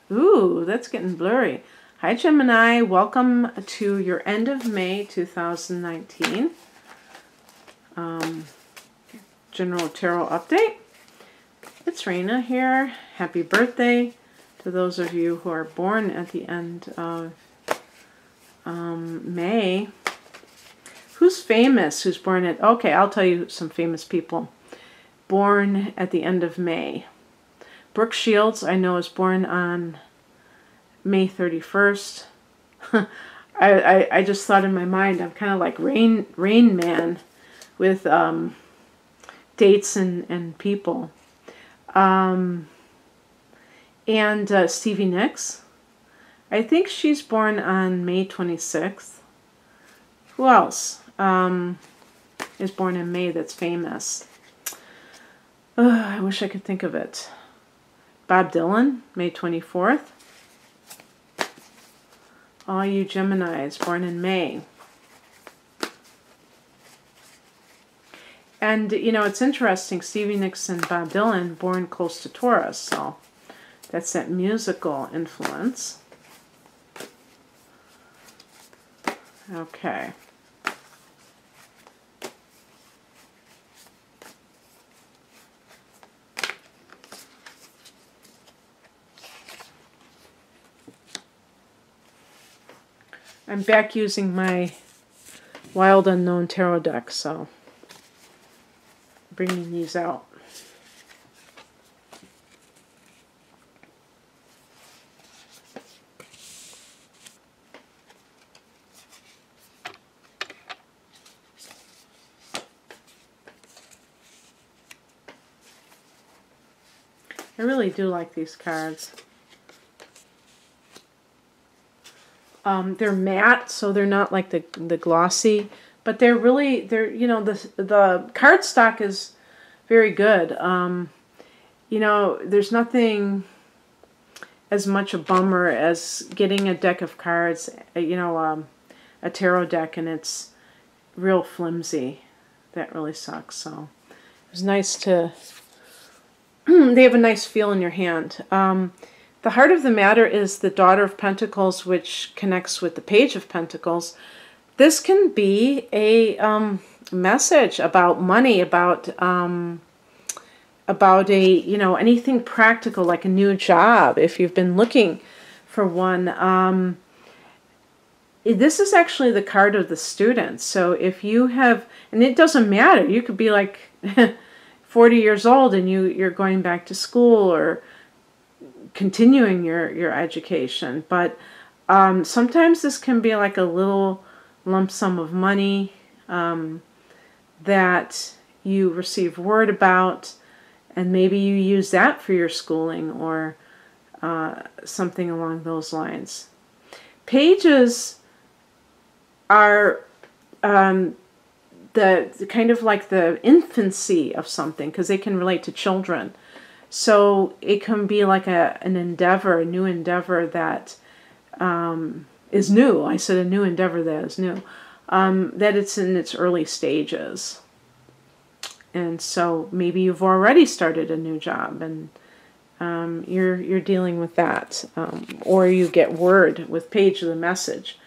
Ooh, that's getting blurry. Hi, Gemini. Welcome to your end of May 2019 General Tarot Update. It's Raina here. Happy birthday to those of you who are born at the end of May. Who's famous? Who's born at... Okay, I'll tell you some famous people. Born at the end of May. Brooke Shields, I know, is born on May 31st. I just thought in my mind, I'm kind of like Rain Man with dates and people. And Stevie Nicks. I think she's born on May 26th. Who else is born in May that's famous? I wish I could think of it. Bob Dylan, May 24th. All you Geminis born in May. And, you know, it's interesting, Stevie Nicks and Bob Dylan born close to Taurus, so that's that musical influence. Okay. I'm back using my Wild Unknown Tarot deck, so bringing these out. I really do like these cards. They're matte, so they're not like the glossy, but they're you know, the cardstock is very good. You know, there's nothing as much a bummer as getting a deck of cards, you know, a tarot deck, and it's real flimsy. That really sucks. So it's nice to, they have a nice feel in your hand. The heart of the matter is the Daughter of Pentacles, which connects with the Page of Pentacles. This can be a message about money, about a, you know, anything practical, like a new job, if you've been looking for one. This is actually the card of the student. So if you have, and it doesn't matter, you could be like 40 years old and you're going back to school or continuing your education, but sometimes this can be like a little lump sum of money that you receive word about, and maybe you use that for your schooling or something along those lines. Pages are the kind of like the infancy of something, because they can relate to children. So it can be like an endeavor, a new endeavor that is new. I said a new endeavor that is new. That it's in its early stages. And so maybe you've already started a new job and you're dealing with that. Or you get word with Page of the message.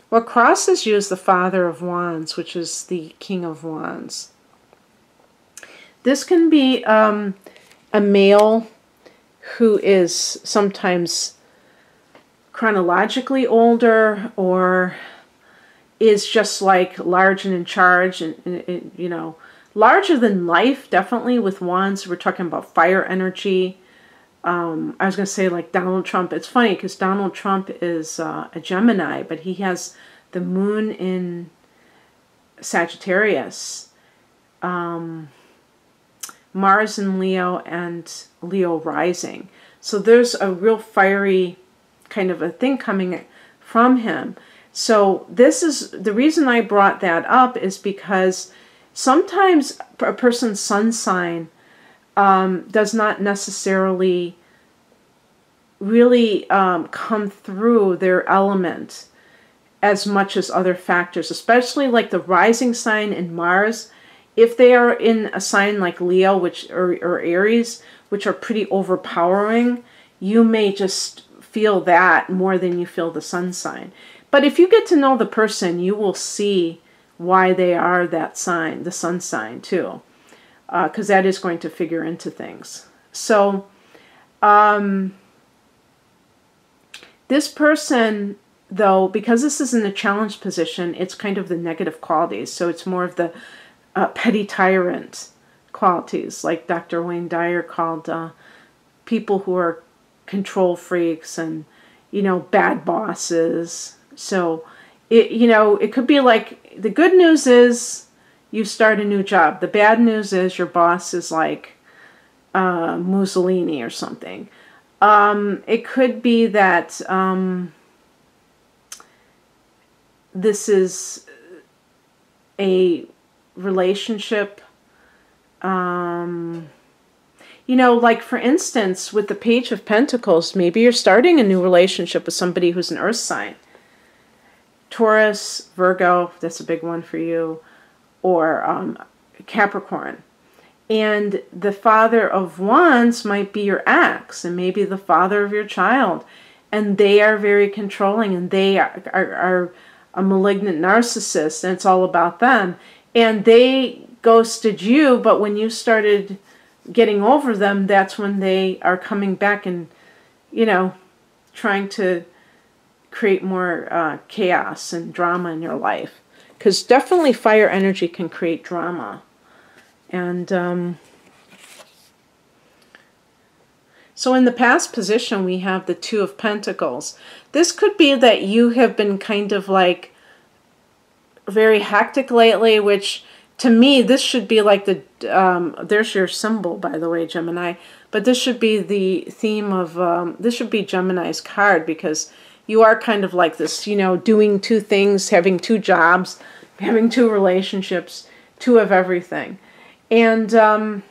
What crosses you is the Father of Wands, which is the King of Wands. This can be a male who is sometimes chronologically older, or is just like large and in charge, and you know, larger than life, definitely with wands. We're talking about fire energy. I was going to say like Donald Trump. It's funny because Donald Trump is a Gemini, but he has the moon in Sagittarius. Mars in Leo and Leo rising. So there's a real fiery kind of a thing coming from him. So this is the reason I brought that up, is because sometimes a person's sun sign does not necessarily really come through their element as much as other factors, especially like the rising sign in Mars. If they are in a sign like Leo, or Aries, which are pretty overpowering, you may just feel that more than you feel the sun sign. But if you get to know the person, you will see why they are that sign, the sun sign too, because that is going to figure into things. So this person, though, because this is in a challenge position, it's kind of the negative qualities. So it's more of the petty tyrant qualities, like Dr. Wayne Dyer called people who are control freaks and, bad bosses. So it could be like, the good news is you start a new job. The bad news is your boss is like Mussolini or something. It could be that this is a relationship, like for instance, with the Page of Pentacles, maybe you're starting a new relationship with somebody who's an earth sign. Taurus, Virgo, that's a big one for you, or Capricorn. And the Father of Wands might be your ex, and maybe the father of your child. And they are very controlling, and they are a malignant narcissist, and it's all about them. And they ghosted you, but when you started getting over them, that's when they are coming back and, trying to create more chaos and drama in your life. Because definitely fire energy can create drama. And so in the past position, we have the Two of Pentacles. This could be that you have been kind of like very hectic lately, which to me, this should be like the, there's your symbol, by the way, Gemini. But this should be the theme of, this should be Gemini's card, because you are kind of like this, doing two things, having two jobs, having two relationships, two of everything. And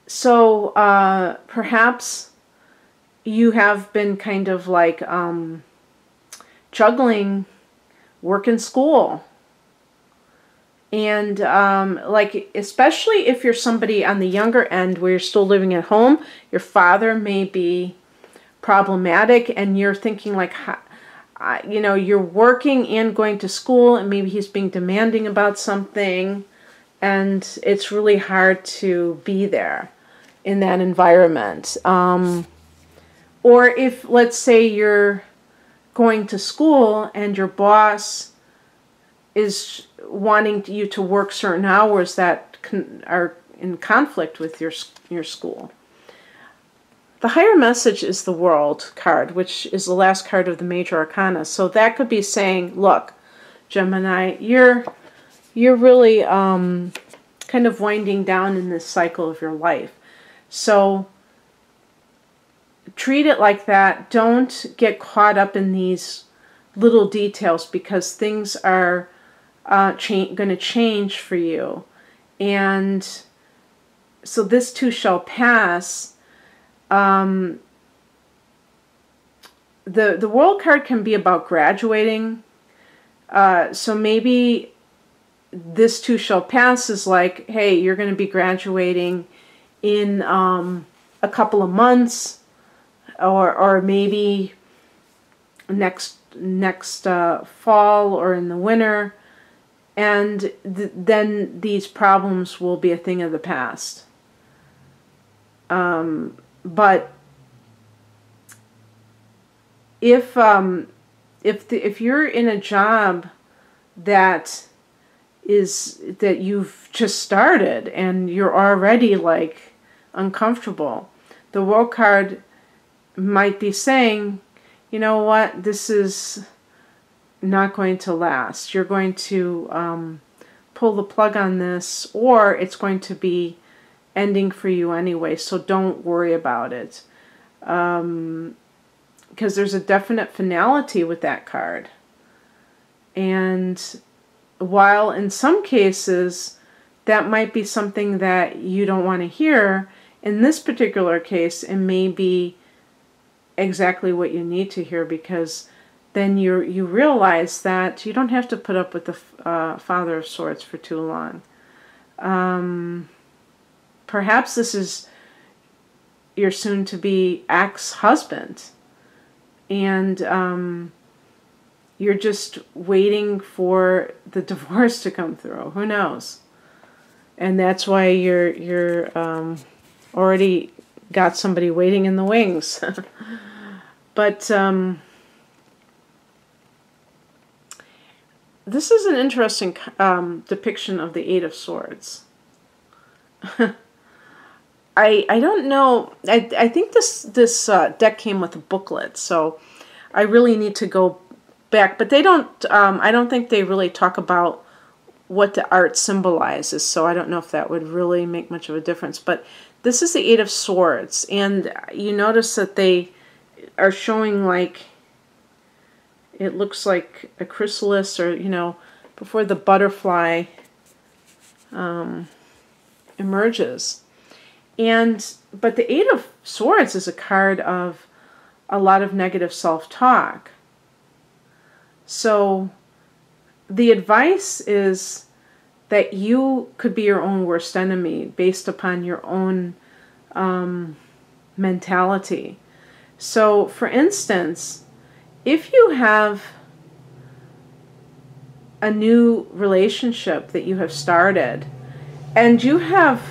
so perhaps you have been kind of like juggling work and school. And like, especially if you're somebody on the younger end where you're still living at home, your father may be problematic, and you're thinking like, you're working and going to school, and maybe he's being demanding about something, and it's really hard to be there in that environment. Or if, let's say, you're going to school and your boss is wanting you to work certain hours that are in conflict with your school. The higher message is the World card, which is the last card of the major arcana. So that could be saying, look, Gemini, you're really kind of winding down in this cycle of your life. So treat it like that. Don't get caught up in these little details, because things are going to change for you. And so this too shall pass. The World card can be about graduating. So maybe this too shall pass is like, hey, you're going to be graduating in a couple of months, or maybe next fall or in the winter, and then these problems will be a thing of the past. But if you're in a job that you've just started and you're already like uncomfortable, the World card might be saying, you know what, this is not going to last. You're going to pull the plug on this, or it's going to be ending for you anyway, so don't worry about it. Because there's a definite finality with that card. And while in some cases that might be something that you don't want to hear, in this particular case it may be exactly what you need to hear, because then you realize that you don't have to put up with the Father of Swords for too long. Perhaps this is your soon-to-be ex-husband. And you're just waiting for the divorce to come through. Who knows? And that's why you're already got somebody waiting in the wings. But this is an interesting depiction of the Eight of Swords. I don't know. I think this deck came with a booklet, so I really need to go back. But they don't. I don't think they really talk about what the art symbolizes, so I don't know if that would really make much of a difference. But this is the Eight of Swords, and you notice that they are showing, like, it looks like a chrysalis, or, you know, before the butterfly emerges. But the Eight of Swords is a card of a lot of negative self-talk. So the advice is that you could be your own worst enemy based upon your own mentality. So, for instance, if you have a new relationship that you have started, and you have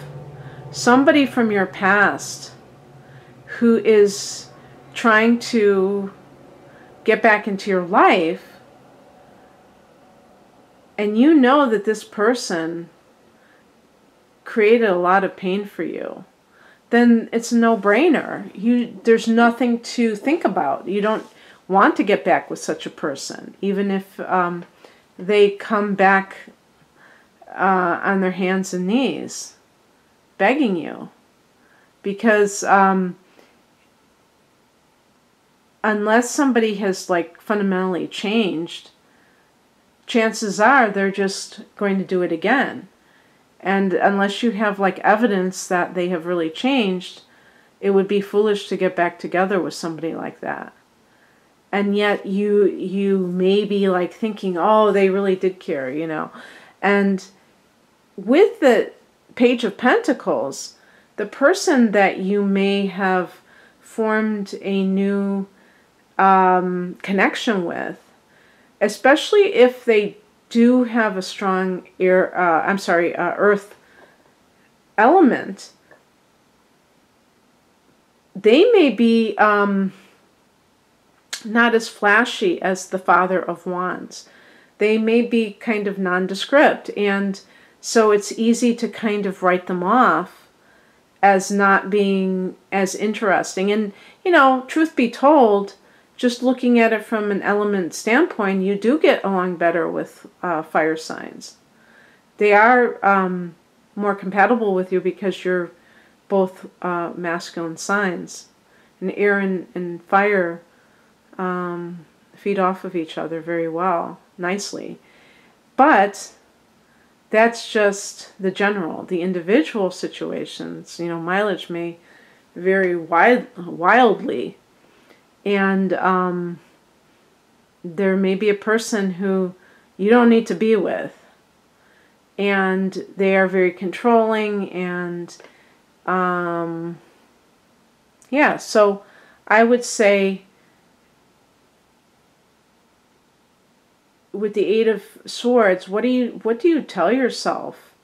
somebody from your past who is trying to get back into your life, and you know that this person created a lot of pain for you, then it's a no-brainer. There's nothing to think about. You don't want to get back with such a person, even if they come back on their hands and knees, begging you. Because unless somebody has, like, fundamentally changed, chances are they're just going to do it again. And unless you have, like, evidence that they have really changed, it would be foolish to get back together with somebody like that. And yet you may be, like, thinking, oh, they really did care, you know. And with the Page of Pentacles, the person that you may have formed a new connection with, especially if they do have a strong earth element, they may be not as flashy as the Father of Wands. They may be kind of nondescript, and so it's easy to kind of write them off as not being as interesting. And, you know, truth be told, just looking at it from an element standpoint, you do get along better with fire signs. They are more compatible with you because you're both masculine signs. And air and fire feed off of each other very well, nicely. But that's just the general. The individual situations, you know, mileage may vary wildly. And there may be a person who you don't need to be with. And they are very controlling. And yeah, so I would say with the Eight of Swords, what do you tell yourself,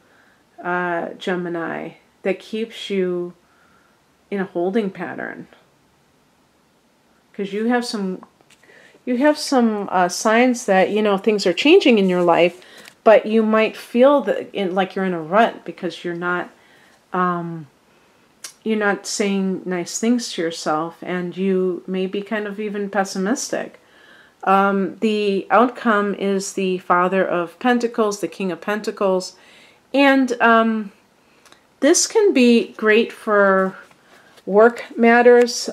Gemini, that keeps you in a holding pattern? Because you have some signs that, you know, things are changing in your life, but you might feel that like you're in a rut because you're not saying nice things to yourself, and you may be kind of even pessimistic. The outcome is the Father of Pentacles, the King of Pentacles, and this can be great for work matters.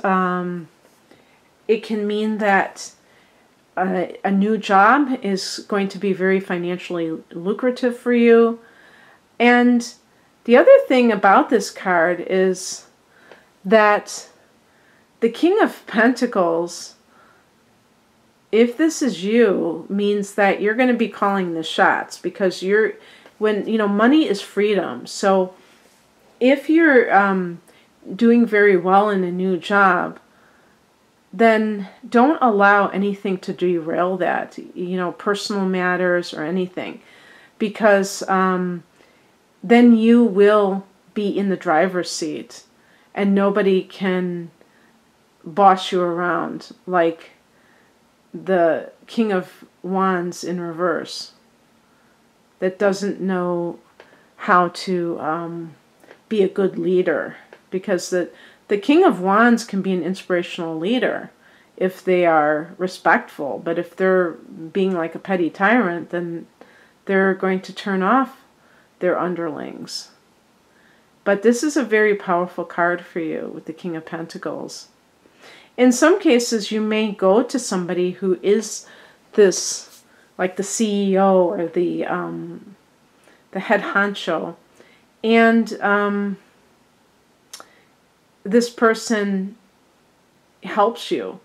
It can mean that a new job is going to be very financially lucrative for you. And the other thing about this card is that the King of Pentacles, if this is you, means that you're going to be calling the shots, because money is freedom. So if you're doing very well in a new job, then don't allow anything to derail that, personal matters or anything, because then you will be in the driver's seat and nobody can boss you around like the King of Wands in reverse that doesn't know how to be a good leader, because the King of Wands can be an inspirational leader if they are respectful, but if they're being like a petty tyrant, then they're going to turn off their underlings. But this is a very powerful card for you with the King of Pentacles. In some cases, you may go to somebody who is this, like the CEO or the head honcho, and this person helps you.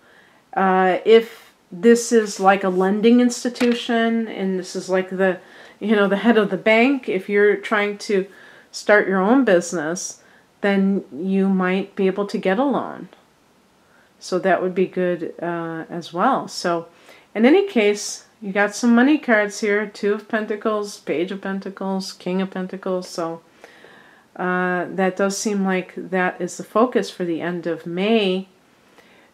If this is like a lending institution, and this is like the head of the bank, if you're trying to start your own business, then you might be able to get a loan. So that would be good as well. So in any case, you got some money cards here. 2 of Pentacles, Page of Pentacles, King of Pentacles. So that does seem like that is the focus for the end of May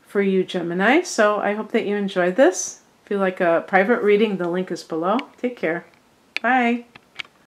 for you, Gemini. So I hope that you enjoyed this. If you like a private reading, the link is below. Take care. Bye.